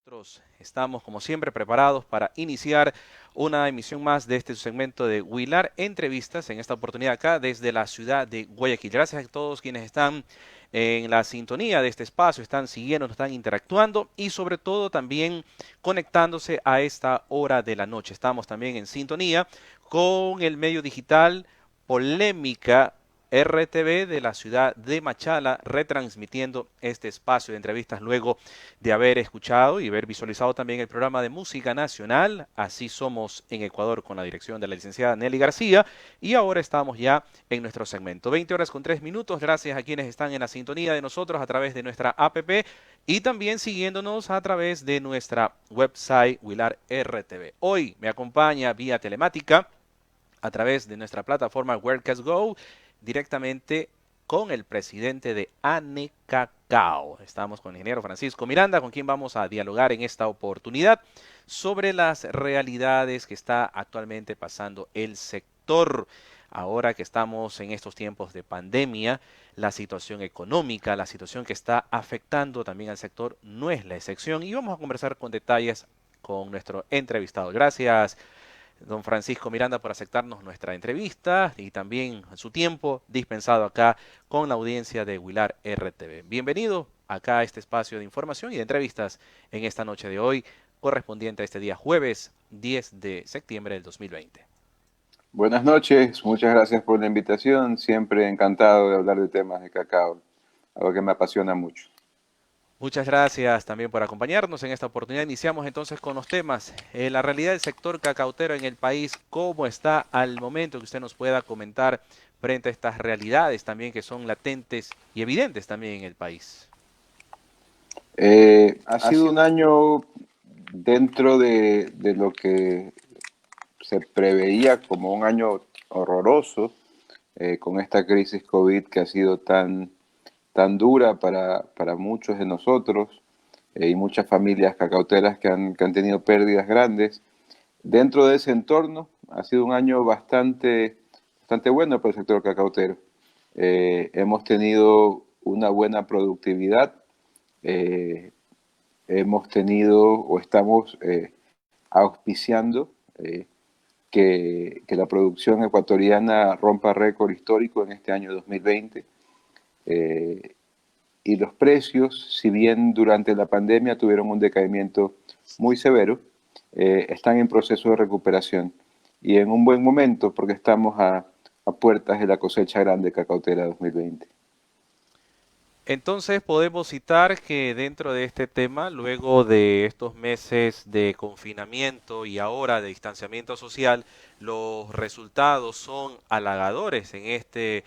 Nosotros estamos, como siempre, preparados para iniciar una emisión más de este segmento de Huilar Entrevistas, en esta oportunidad acá desde la ciudad de Guayaquil. Gracias a todos quienes están en la sintonía de este espacio, están siguiendo, están interactuando y sobre todo también conectándose a esta hora de la noche. Estamos también en sintonía con el medio digital Polémica RTV de la ciudad de Machala, retransmitiendo este espacio de entrevistas luego de haber escuchado y haber visualizado también el programa de música nacional, Así Somos en Ecuador, con la dirección de la licenciada Nelly García. Y ahora estamos ya en nuestro segmento. 20 horas con 3 minutos, gracias a quienes están en la sintonía de nosotros a través de nuestra APP y también siguiéndonos a través de nuestra website Huilar RTV. Hoy me acompaña vía telemática a través de nuestra plataforma Wherecast Go directamente con el presidente de ANE Cacao. Estamos con el ingeniero Francisco Miranda, con quien vamos a dialogar en esta oportunidad sobre las realidades que está actualmente pasando el sector. Ahora que estamos en estos tiempos de pandemia, la situación económica, la situación que está afectando también al sector no es la excepción y vamos a conversar con detalles con nuestro entrevistado. Gracias, don Francisco Miranda, por aceptarnos nuestra entrevista y también su tiempo dispensado acá con la audiencia de Huilar RTV. Bienvenido acá a este espacio de información y de entrevistas en esta noche de hoy, correspondiente a este día jueves 10 de septiembre del 2020. Buenas noches, muchas gracias por la invitación. Siempre encantado de hablar de temas de cacao, algo que me apasiona mucho. Muchas gracias también por acompañarnos en esta oportunidad. Iniciamos entonces con los temas. La realidad del sector cacautero en el país, ¿cómo está al momento que usted nos pueda comentar frente a estas realidades también que son latentes y evidentes también en el país? Ha sido un año dentro de lo que se preveía como un año horroroso, con esta crisis COVID que ha sido tan dura para muchos de nosotros, y muchas familias cacauteras que han tenido pérdidas grandes. Dentro de ese entorno ha sido un año bastante bueno para el sector cacautero. Hemos tenido una buena productividad, eh, hemos tenido o estamos auspiciando que la producción ecuatoriana rompa récord histórico en este año 2020. Eh, y los precios, si bien durante la pandemia tuvieron un decaimiento muy severo, están en proceso de recuperación y en un buen momento porque estamos a puertas de la cosecha grande cacautera 2020. Entonces podemos citar que dentro de este tema, luego de estos meses de confinamiento y ahora de distanciamiento social, los resultados son halagadores en este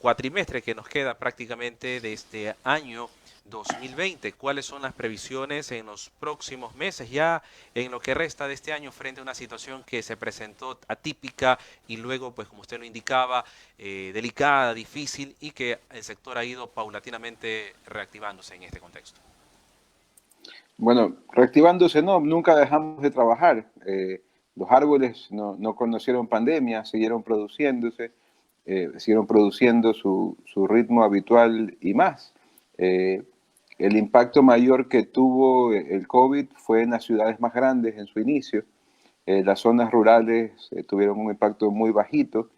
cuatrimestre que nos queda prácticamente de este año 2020. ¿Cuáles son las previsiones en los próximos meses, ya en lo que resta de este año, frente a una situación que se presentó atípica y luego, pues como usted lo indicaba, delicada, difícil y que el sector ha ido paulatinamente reactivándose en este contexto? Bueno, reactivándose no, nunca dejamos de trabajar. Los árboles no conocieron pandemia, siguieron produciendo su ritmo habitual y más. Eh, el impacto mayor que tuvo el COVID fue en las ciudades más grandes en su inicio. Las zonas rurales tuvieron un impacto muy bajito.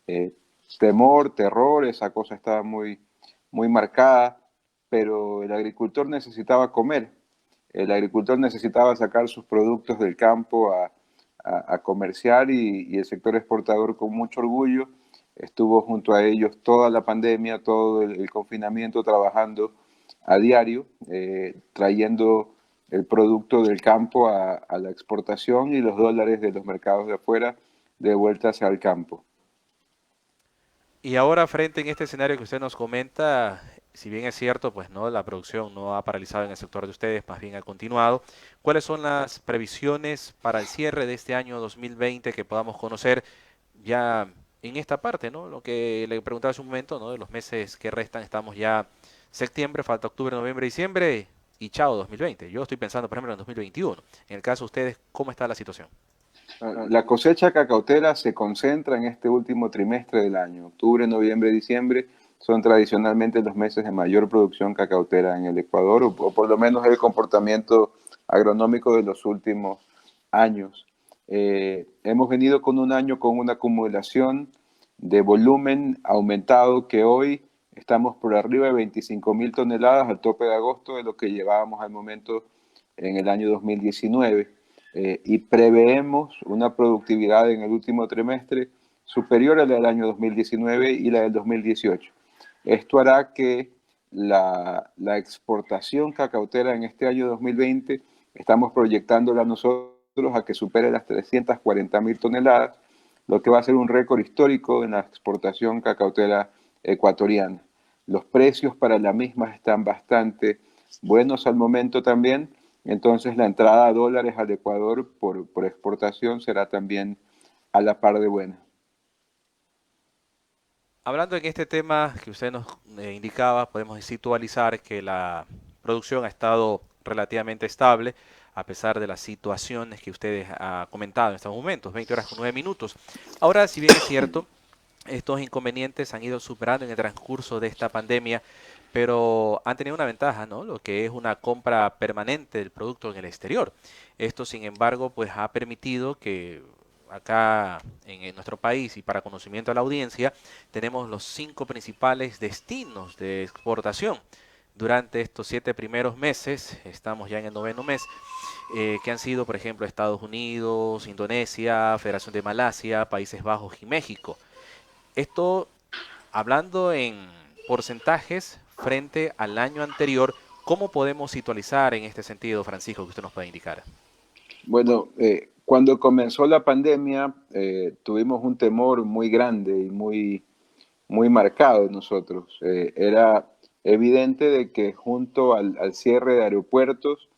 Eh, Temor, terror, esa cosa estaba muy marcada, pero el agricultor necesitaba comer. El agricultor necesitaba sacar sus productos del campo a comerciar y el sector exportador con mucho orgullo estuvo junto a ellos toda la pandemia, todo el confinamiento, trabajando a diario, trayendo el producto del campo a la exportación y los dólares de los mercados de afuera de vuelta hacia el campo. Y ahora frente en este escenario que usted nos comenta, si bien es cierto, pues no, la producción no ha paralizado en el sector de ustedes, más bien ha continuado. ¿Cuáles son las previsiones para el cierre de este año 2020 que podamos conocer ya en esta parte, ¿no? Lo que le preguntaba hace un momento, ¿no? De los meses que restan, estamos ya septiembre, falta octubre, noviembre, diciembre y chao 2020. Yo estoy pensando, por ejemplo, en 2021. En el caso de ustedes, ¿cómo está la situación? La cosecha cacautera se concentra en este último trimestre del año. Octubre, noviembre, diciembre son tradicionalmente los meses de mayor producción cacautera en el Ecuador, o por lo menos el comportamiento agronómico de los últimos años. Hemos venido con un año con una acumulación de volumen aumentado que hoy estamos por arriba de 25.000 toneladas al tope de agosto de lo que llevábamos al momento en el año 2019 y preveemos una productividad en el último trimestre superior a la del año 2019 y la del 2018. Esto hará que la exportación cacautera en este año 2020 estamos proyectándola nosotros a que supere las 340.000 toneladas, lo que va a ser un récord histórico en la exportación cacautera ecuatoriana. Los precios para la misma están bastante buenos al momento también, entonces la entrada a dólares al Ecuador por exportación será también a la par de buena. Hablando en este tema que usted nos indicaba, podemos situalizar que la producción ha estado relativamente estable a pesar de las situaciones que ustedes han comentado en estos momentos, 20 horas con 9 minutos. Ahora, si bien es cierto, estos inconvenientes han ido superando en el transcurso de esta pandemia, pero han tenido una ventaja, ¿no? Lo que es una compra permanente del producto en el exterior. Esto, sin embargo, pues ha permitido que acá en nuestro país y para conocimiento de la audiencia, tenemos los 5 principales destinos de exportación. Durante estos 7 primeros meses, estamos ya en el noveno mes, que han sido, por ejemplo, Estados Unidos, Indonesia, Federación de Malasia, Países Bajos y México. Esto hablando en porcentajes frente al año anterior, ¿cómo podemos situalizar en este sentido, Francisco, que usted nos puede indicar? Bueno, cuando comenzó la pandemia tuvimos un temor muy grande y muy marcado en nosotros. Era evidente de que junto al cierre de aeropuertos,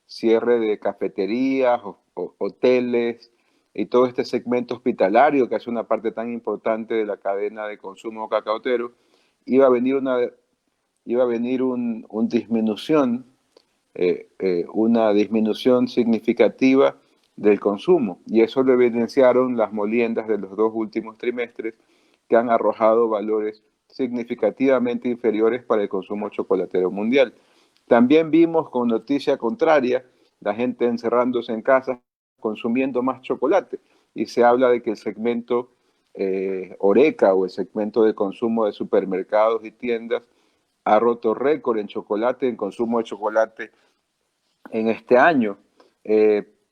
cierre de cafeterías, hoteles y todo este segmento hospitalario, que es una parte tan importante de la cadena de consumo cacautero, iba a venir una disminución significativa del consumo. Y eso lo evidenciaron las moliendas de los 2 últimos trimestres, que han arrojado valores significativamente inferiores para el consumo chocolatero mundial. También vimos con noticia contraria la gente encerrándose en casa consumiendo más chocolate y se habla de que el segmento Oreca o el segmento de consumo de supermercados y tiendas ha roto récord en chocolate, en consumo de chocolate en este año.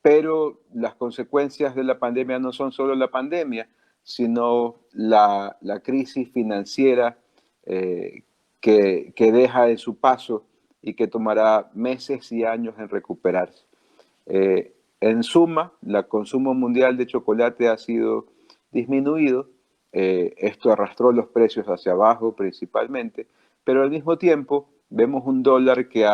Pero las consecuencias de la pandemia no son solo la pandemia, sino la crisis financiera que deja en su paso y que tomará meses y años en recuperarse. En suma, el consumo mundial de chocolate ha sido disminuido. Esto arrastró los precios hacia abajo principalmente, pero al mismo tiempo vemos un dólar que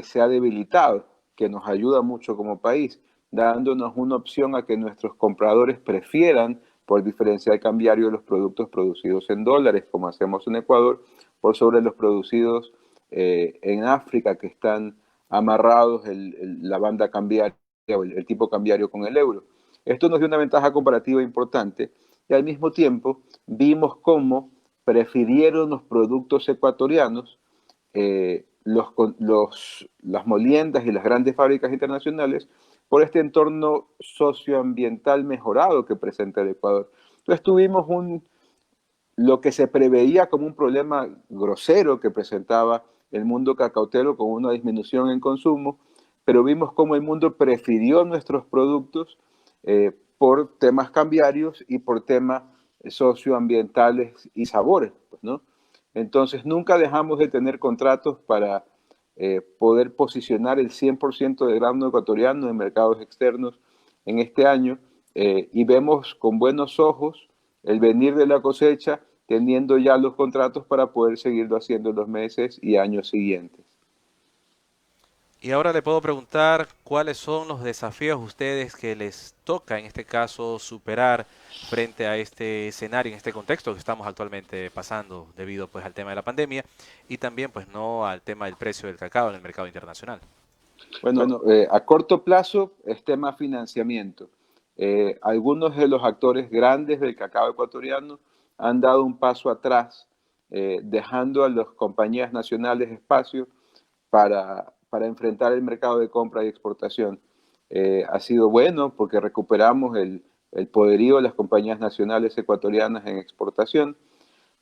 se ha debilitado, que nos ayuda mucho como país, dándonos una opción a que nuestros compradores prefieran por diferencial cambiario los productos producidos en dólares, como hacemos en Ecuador, por sobre los producidos en África, que están amarrados la banda cambiaria o el tipo cambiario con el euro. Esto nos dio una ventaja comparativa importante y al mismo tiempo vimos cómo prefirieron los productos ecuatorianos las moliendas y las grandes fábricas internacionales por este entorno socioambiental mejorado que presenta el Ecuador. Entonces tuvimos lo que se preveía como un problema grosero que presentaba el mundo cacautero con una disminución en consumo, pero vimos cómo el mundo prefirió nuestros productos por temas cambiarios y por temas socioambientales y sabores, pues, ¿no? Entonces nunca dejamos de tener contratos para poder posicionar el 100% de grano ecuatoriano en mercados externos en este año y vemos con buenos ojos el venir de la cosecha, teniendo ya los contratos para poder seguirlo haciendo en los meses y años siguientes. Y ahora le puedo preguntar cuáles son los desafíos a ustedes que les toca en este caso superar frente a este escenario, en este contexto que estamos actualmente pasando debido pues al tema de la pandemia y también pues no al tema del precio del cacao en el mercado internacional. Bueno, a corto plazo es tema financiamiento. Algunos de los actores grandes del cacao ecuatoriano han dado un paso atrás, dejando a las compañías nacionales espacio para enfrentar el mercado de compra y exportación. Ha sido bueno porque recuperamos el poderío de las compañías nacionales ecuatorianas en exportación,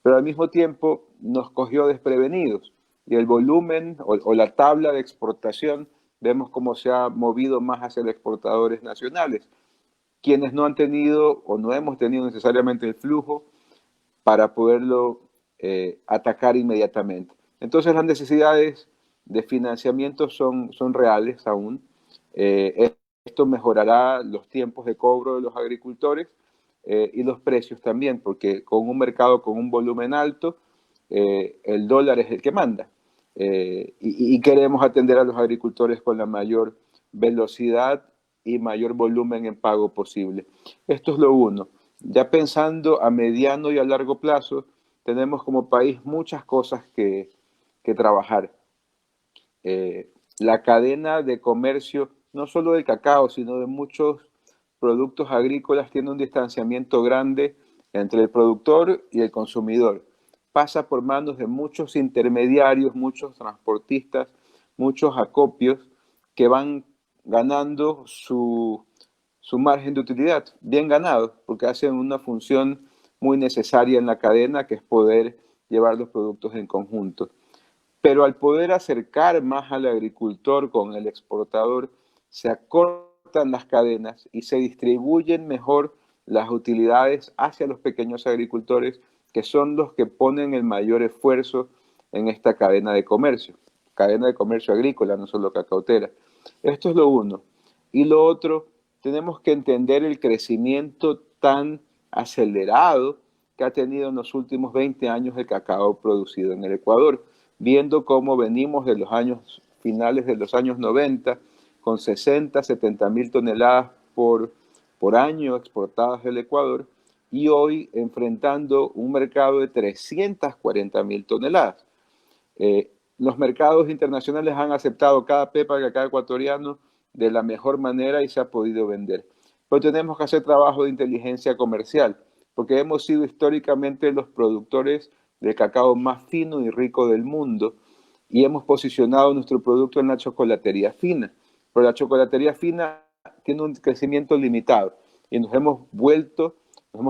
pero al mismo tiempo nos cogió desprevenidos y el volumen o la tabla de exportación vemos cómo se ha movido más hacia los exportadores nacionales, quienes no han tenido o no hemos tenido necesariamente el flujo para poderlo atacar inmediatamente. Entonces las necesidades de financiamiento son reales aún. Esto mejorará los tiempos de cobro de los agricultores y los precios también, porque con un mercado con un volumen alto, el dólar es el que manda. Y queremos atender a los agricultores con la mayor velocidad y mayor volumen en pago posible. Esto es lo uno. Ya pensando a mediano y a largo plazo, tenemos como país muchas cosas que trabajar. La cadena de comercio, no solo del cacao, sino de muchos productos agrícolas, tiene un distanciamiento grande entre el productor y el consumidor. Pasa por manos de muchos intermediarios, muchos transportistas, muchos acopios que van ganando su margen de utilidad, bien ganado, porque hacen una función muy necesaria en la cadena, que es poder llevar los productos en conjunto. Pero al poder acercar más al agricultor con el exportador, se acortan las cadenas y se distribuyen mejor las utilidades hacia los pequeños agricultores, que son los que ponen el mayor esfuerzo en esta cadena de comercio agrícola, no solo cacautera. Esto es lo uno. Y lo otro, tenemos que entender el crecimiento tan acelerado que ha tenido en los últimos 20 años el cacao producido en el Ecuador, viendo cómo venimos de los años finales de los años 90 con 60, 70 mil toneladas por año exportadas del Ecuador y hoy enfrentando un mercado de 340 mil toneladas. Los mercados internacionales han aceptado cada pepa de cacao ecuatoriano de la mejor manera y se ha podido vender. Pero tenemos que hacer trabajo de inteligencia comercial, porque hemos sido históricamente los productores de cacao más fino y rico del mundo y hemos posicionado nuestro producto en la chocolatería fina. Pero la chocolatería fina tiene un crecimiento limitado y nos hemos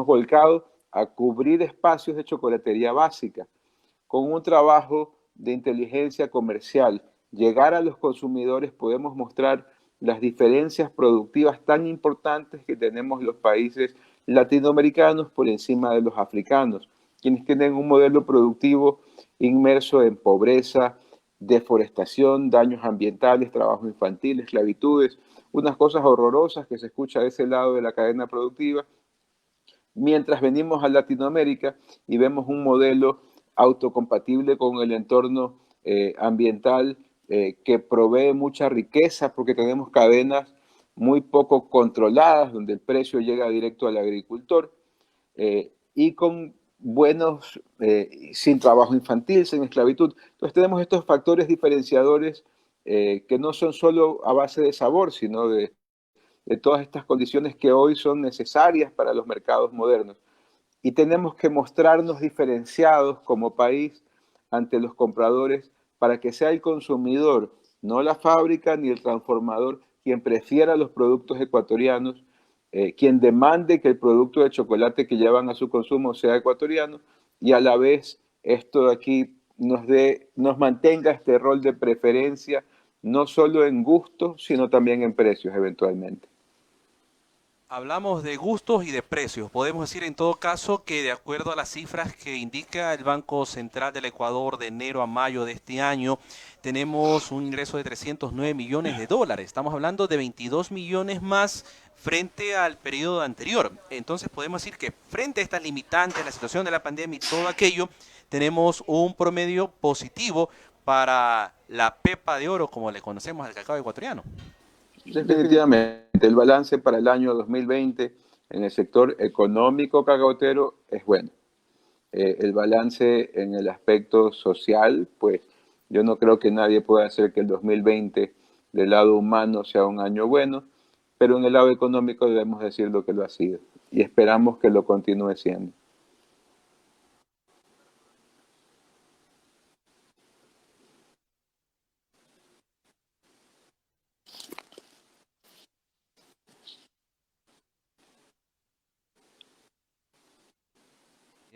volcado a cubrir espacios de chocolatería básica con un trabajo de inteligencia comercial, llegar a los consumidores, podemos mostrar las diferencias productivas tan importantes que tenemos los países latinoamericanos por encima de los africanos, quienes tienen un modelo productivo inmerso en pobreza, deforestación, daños ambientales, trabajo infantil, esclavitudes, unas cosas horrorosas que se escucha de ese lado de la cadena productiva, mientras venimos a Latinoamérica y vemos un modelo autocompatible con el entorno ambiental que provee mucha riqueza porque tenemos cadenas muy poco controladas donde el precio llega directo al agricultor y con sin trabajo infantil, sin esclavitud. Entonces tenemos estos factores diferenciadores que no son solo a base de sabor, sino de todas estas condiciones que hoy son necesarias para los mercados modernos. Y tenemos que mostrarnos diferenciados como país ante los compradores para que sea el consumidor, no la fábrica ni el transformador, quien prefiera los productos ecuatorianos, quien demande que el producto de chocolate que llevan a su consumo sea ecuatoriano y a la vez esto de aquí nos mantenga este rol de preferencia, no solo en gusto, sino también en precios eventualmente. Hablamos de gustos y de precios. Podemos decir en todo caso que de acuerdo a las cifras que indica el Banco Central del Ecuador de enero a mayo de este año, tenemos un ingreso de 309 millones de dólares. Estamos hablando de 22 millones más frente al periodo anterior. Entonces podemos decir que frente a estas limitantes, la situación de la pandemia y todo aquello, tenemos un promedio positivo para la pepa de oro, como le conocemos al cacao ecuatoriano. Definitivamente, el balance para el año 2020 en el sector económico cacautero es bueno. El balance en el aspecto social, pues yo no creo que nadie pueda hacer que el 2020 del lado humano sea un año bueno, pero en el lado económico debemos decir lo que lo ha sido y esperamos que lo continúe siendo.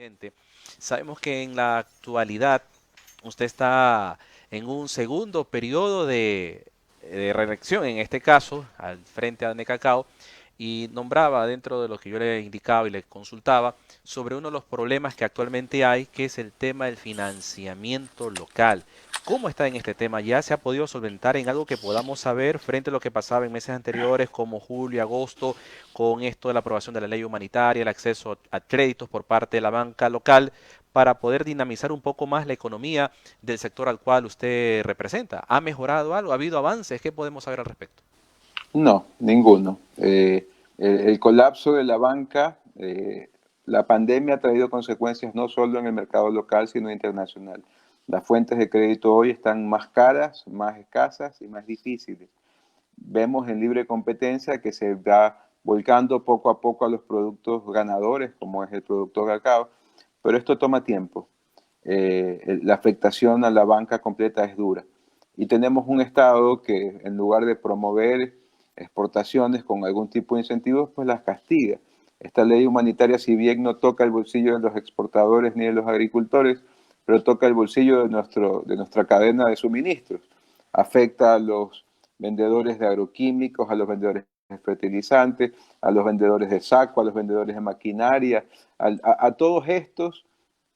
Constituyente. Sabemos que en la actualidad usted está en un segundo periodo de reelección, en este caso, al frente de Cacao, y nombraba dentro de lo que yo le indicaba y le consultaba sobre uno de los problemas que actualmente hay, que es el tema del financiamiento local. ¿Cómo está en este tema? ¿Ya se ha podido solventar en algo que podamos saber frente a lo que pasaba en meses anteriores, como julio, agosto, con esto de la aprobación de la ley humanitaria, el acceso a créditos por parte de la banca local, para poder dinamizar un poco más la economía del sector al cual usted representa? ¿Ha mejorado algo? ¿Ha habido avances? ¿Qué podemos saber al respecto? No, ninguno. El colapso de la banca, la pandemia ha traído consecuencias no solo en el mercado local, sino internacional. Las fuentes de crédito hoy están más caras, más escasas y más difíciles. Vemos en libre competencia que se va volcando poco a poco a los productos ganadores, como es el producto cacao, pero esto toma tiempo. La afectación a la banca completa es dura. Y tenemos un Estado que en lugar de promover exportaciones con algún tipo de incentivos, pues las castiga. Esta ley humanitaria, si bien no toca el bolsillo de los exportadores ni de los agricultores, pero toca el bolsillo de nuestra cadena de suministros. Afecta a los vendedores de agroquímicos, a los vendedores de fertilizantes, a los vendedores de saco, a los vendedores de maquinaria, a todos estos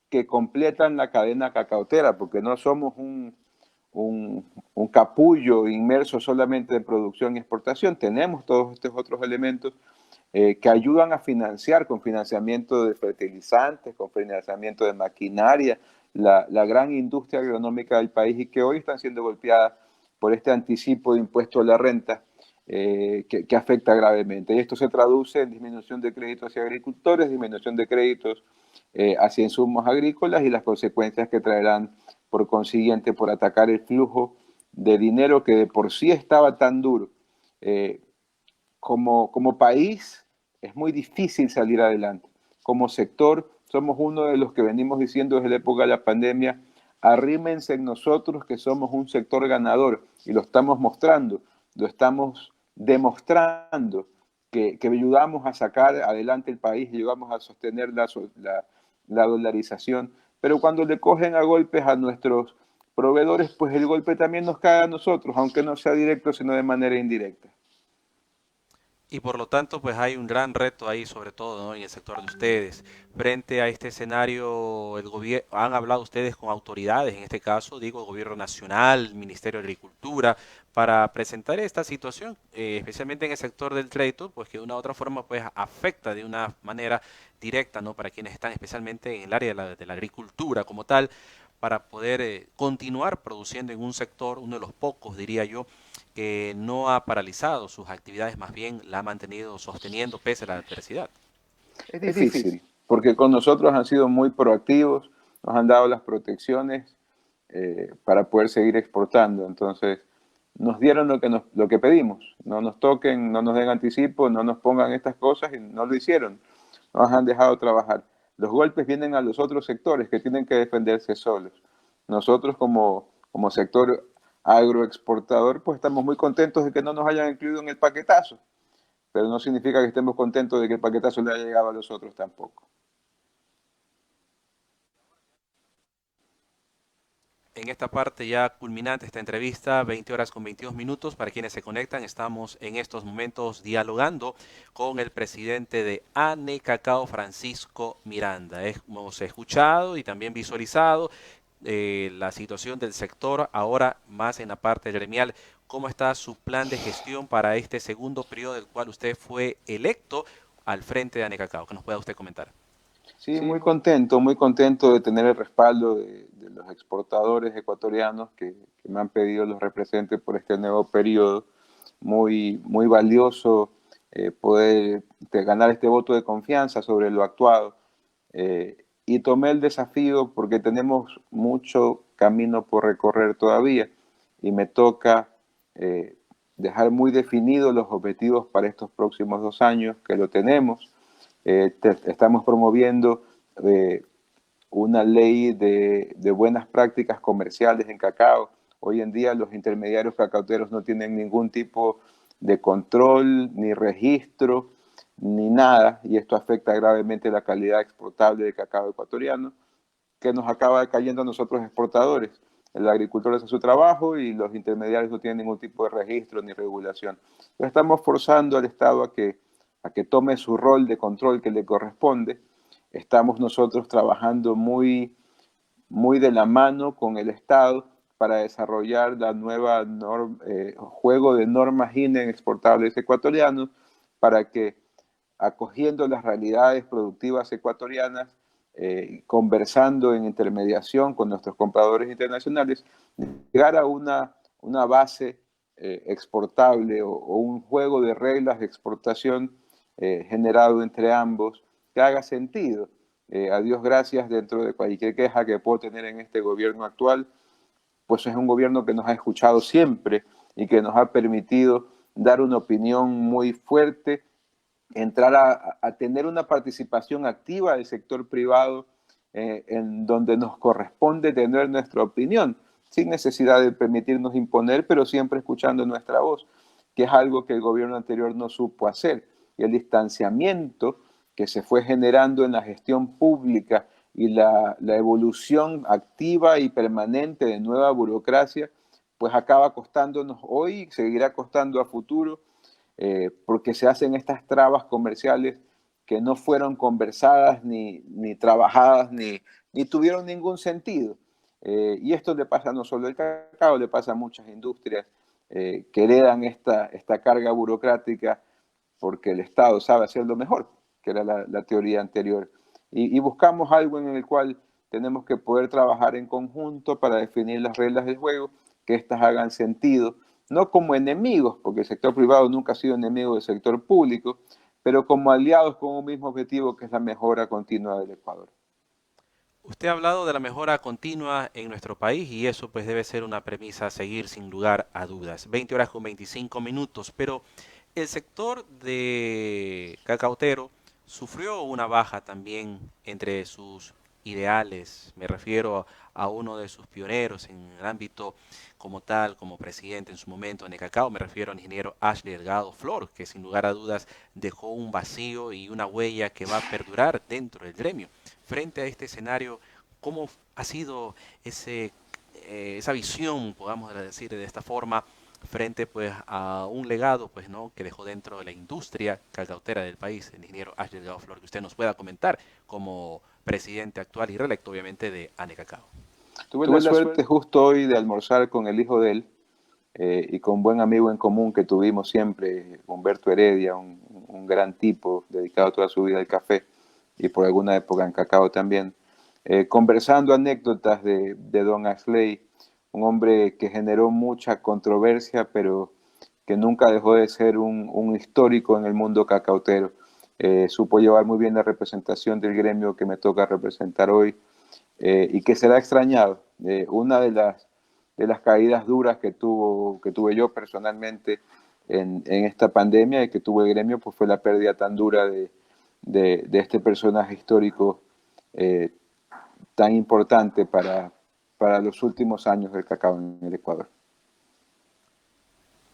que completan la cadena cacautera, porque no somos un capullo inmerso solamente en producción y exportación, tenemos todos estos otros elementos que ayudan a financiar, con financiamiento de fertilizantes, con financiamiento de maquinaria, la gran industria agronómica del país y que hoy están siendo golpeadas por este anticipo de impuesto a la renta que afecta gravemente. Y esto se traduce en disminución de créditos hacia agricultores, disminución de créditos hacia insumos agrícolas y las consecuencias que traerán por consiguiente por atacar el flujo de dinero que de por sí estaba tan duro. Como país es muy difícil salir adelante. Como sector somos uno de los que venimos diciendo desde la época de la pandemia, arrímense en nosotros que somos un sector ganador y lo estamos mostrando, lo estamos demostrando que ayudamos a sacar adelante el país, ayudamos a sostener la dolarización, pero cuando le cogen a golpes a nuestros proveedores, pues el golpe también nos cae a nosotros, aunque no sea directo, sino de manera indirecta. Y por lo tanto, pues hay un gran reto ahí, sobre todo, ¿no? En el sector de ustedes. Frente a este escenario, el gobierno, han hablado ustedes con autoridades, en este caso, digo, el Gobierno Nacional, el Ministerio de Agricultura, para presentar esta situación, especialmente en el sector del crédito, pues que de una u otra forma, pues afecta de una manera directa, ¿no? Para quienes están especialmente en el área de la agricultura como tal, para poder continuar produciendo en un sector, uno de los pocos, diría yo, que no ha paralizado sus actividades, más bien la ha mantenido sosteniendo pese a la adversidad. Es difícil, porque con nosotros han sido muy proactivos, nos han dado las protecciones para poder seguir exportando. Entonces, nos dieron lo que pedimos. No nos toquen, no nos den anticipo, no nos pongan estas cosas y no lo hicieron. Nos han dejado trabajar. Los golpes vienen a los otros sectores que tienen que defenderse solos. Nosotros como sector agroexportador, pues estamos muy contentos de que no nos hayan incluido en el paquetazo, pero no significa que estemos contentos de que el paquetazo le haya llegado a los otros tampoco. En esta parte ya culminante esta entrevista, 20 horas con 22 minutos, para quienes se conectan, estamos en estos momentos dialogando con el presidente de ANE Cacao, Francisco Miranda. Hemos escuchado y también visualizado la situación del sector, ahora más en la parte gremial. ¿Cómo está su plan de gestión para este segundo periodo del cual usted fue electo al frente de ANE Cacao? Que nos pueda usted comentar. Sí, muy contento de tener el respaldo de los exportadores ecuatorianos que me han pedido los representes por este nuevo periodo. Muy valioso poder ganar este voto de confianza sobre lo actuado. Y tomé el desafío porque tenemos mucho camino por recorrer todavía y me toca eh, dejar muy definidos los objetivos para estos próximos 2 años, que lo tenemos. Estamos promoviendo eh, una ley de buenas prácticas comerciales en cacao. Hoy en día los intermediarios cacauteros no tienen ningún tipo de control ni registro ni nada, y esto afecta gravemente la calidad exportable de cacao ecuatoriano, que nos acaba cayendo a nosotros exportadores. El agricultor hace su trabajo y los intermediarios no tienen ningún tipo de registro ni regulación. Entonces estamos forzando al Estado a que tome su rol de control que le corresponde. Estamos nosotros trabajando muy de la mano con el Estado para desarrollar la nueva juego de normas INE exportables ecuatorianos para que, acogiendo las realidades productivas ecuatorianas, conversando en intermediación con nuestros compradores internacionales, llegar a una base exportable o un juego de reglas de exportación generado entre ambos que haga sentido. A Dios gracias, dentro de cualquier queja que puedo tener en este gobierno actual, pues es un gobierno que nos ha escuchado siempre y que nos ha permitido dar una opinión muy fuerte, entrar a tener una participación activa del sector privado en donde nos corresponde tener nuestra opinión, sin necesidad de permitirnos imponer, pero siempre escuchando nuestra voz, que es algo que el gobierno anterior no supo hacer. Y el distanciamiento que se fue generando en la gestión pública y la evolución activa y permanente de nueva burocracia, pues acaba costándonos hoy y seguirá costando a futuro, porque se hacen estas trabas comerciales que no fueron conversadas ni trabajadas ni tuvieron ningún sentido. Y esto le pasa no solo al cacao, le pasa a muchas industrias que heredan esta carga burocrática porque el Estado sabe hacerlo mejor, que era la teoría anterior. Y buscamos algo en el cual tenemos que poder trabajar en conjunto para definir las reglas del juego, que éstas hagan sentido, no como enemigos, porque el sector privado nunca ha sido enemigo del sector público, pero como aliados con un mismo objetivo, que es la mejora continua del Ecuador. Usted ha hablado de la mejora continua en nuestro país y eso pues debe ser una premisa a seguir sin lugar a dudas. 20 horas con 25 minutos, pero el sector de cacautero sufrió una baja también entre sus ideales. Me refiero a uno de sus pioneros en el ámbito como tal, como presidente en su momento en el cacao. Me refiero al ingeniero Ashley Delgado Flor, que sin lugar a dudas dejó un vacío y una huella que va a perdurar dentro del gremio. Frente a este escenario, ¿cómo ha sido esa visión, podamos decir de esta forma, frente pues a un legado pues no que dejó dentro de la industria cacautera del país el ingeniero Ashley Delgado Flor, que usted nos pueda comentar como presidente actual y reelecto obviamente de ANE Cacao? Tuve la suerte justo hoy de almorzar con el hijo de él y con un buen amigo en común que tuvimos siempre, Humberto Heredia, un gran tipo dedicado toda su vida al café y por alguna época en cacao también, conversando anécdotas de don Ashley, un hombre que generó mucha controversia, pero que nunca dejó de ser un histórico en el mundo cacautero. Supo llevar muy bien la representación del gremio que me toca representar hoy, y que será extrañado. Una de las caídas duras que tuve yo personalmente en esta pandemia y que tuvo el gremio, pues fue la pérdida tan dura de este personaje histórico eh, tan importante para los últimos años del cacao en el Ecuador.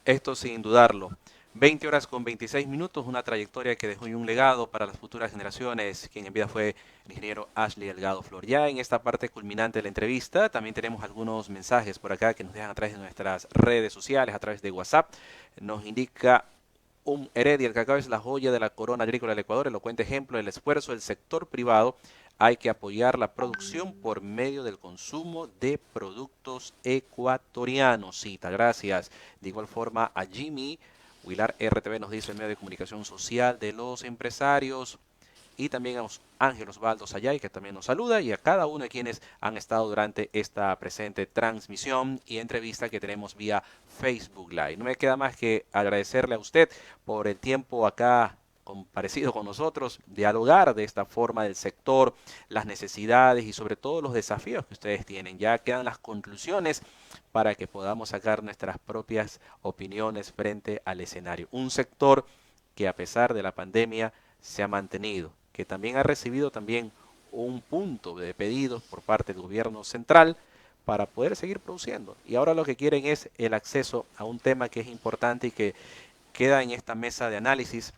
Esto sin dudarlo. 20 horas con 26 minutos, una trayectoria que dejó un legado para las futuras generaciones, quien en vida fue el ingeniero Ashley Delgado Flor. Ya en esta parte culminante de la entrevista, también tenemos algunos mensajes por acá que nos dejan a través de nuestras redes sociales, a través de WhatsApp. Nos indica un Heredia: el cacao es la joya de la corona agrícola del Ecuador, elocuente ejemplo del esfuerzo del sector privado. Hay que apoyar la producción por medio del consumo de productos ecuatorianos. Cita, gracias. De igual forma a Jimmy Wilar RTV nos dice: el medio de comunicación social de los empresarios. Y también a Ángel Osvaldo Sayay, que también nos saluda, y a cada uno de quienes han estado durante esta presente transmisión y entrevista que tenemos vía Facebook Live. No me queda más que agradecerle a usted por el tiempo acá comparecido con nosotros, dialogar de esta forma del sector, las necesidades y sobre todo los desafíos que ustedes tienen. Ya quedan las conclusiones para que podamos sacar nuestras propias opiniones frente al escenario. Un sector que a pesar de la pandemia se ha mantenido, que también ha recibido también un punto de pedidos por parte del gobierno central para poder seguir produciendo. Y ahora lo que quieren es el acceso a un tema que es importante y que queda en esta mesa de análisis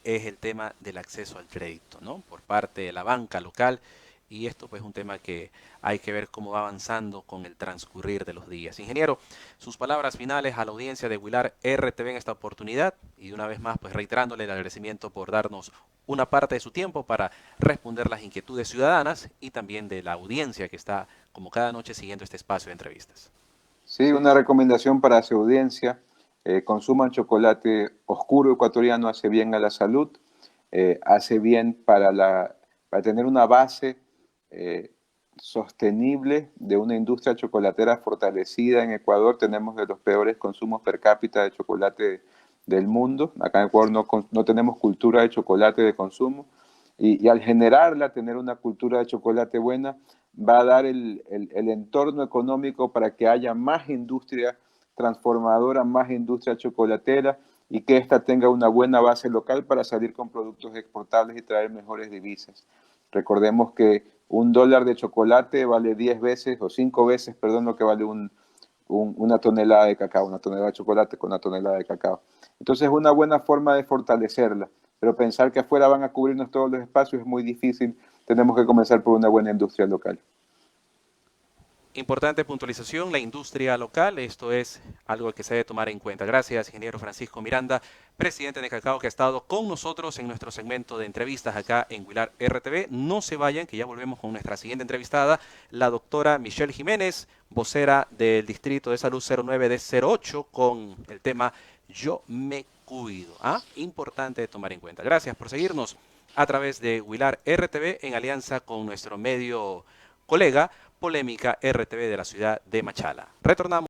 es el tema del acceso al crédito, ¿no? Por parte de la banca local. Y esto pues es un tema que hay que ver cómo va avanzando con el transcurrir de los días. Ingeniero, sus palabras finales a la audiencia de Huilar RTV en esta oportunidad y de una vez más pues reiterándole el agradecimiento por darnos una parte de su tiempo para responder las inquietudes ciudadanas y también de la audiencia que está como cada noche siguiendo este espacio de entrevistas. Sí, una recomendación para su audiencia, consuman chocolate oscuro ecuatoriano, hace bien a la salud, hace bien para tener una base eh, sostenible de una industria chocolatera fortalecida. En Ecuador tenemos de los peores consumos per cápita de chocolate del mundo. Acá en Ecuador no tenemos cultura de chocolate de consumo y al generarla, tener una cultura de chocolate buena, va a dar el entorno económico para que haya más industria transformadora, más industria chocolatera y que ésta tenga una buena base local para salir con productos exportables y traer mejores divisas. Recordemos que $1 de chocolate vale 10 veces o 5 veces, perdón, lo que vale una tonelada de cacao, una tonelada de chocolate con una tonelada de cacao. Entonces es una buena forma de fortalecerla, pero pensar que afuera van a cubrirnos todos los espacios es muy difícil. Tenemos que comenzar por una buena industria local. Importante puntualización, la industria local, esto es algo que se debe tomar en cuenta. Gracias, ingeniero Francisco Miranda, presidente de Cacao, que ha estado con nosotros en nuestro segmento de entrevistas acá en Huilar RTV. No se vayan, que ya volvemos con nuestra siguiente entrevistada, la doctora Michelle Jiménez, vocera del Distrito de Salud 09 de 08, con el tema Yo me cuido. Importante de tomar en cuenta. Gracias por seguirnos a través de Huilar RTV en alianza con nuestro medio colega Polémica RTV de la ciudad de Machala. Retornamos.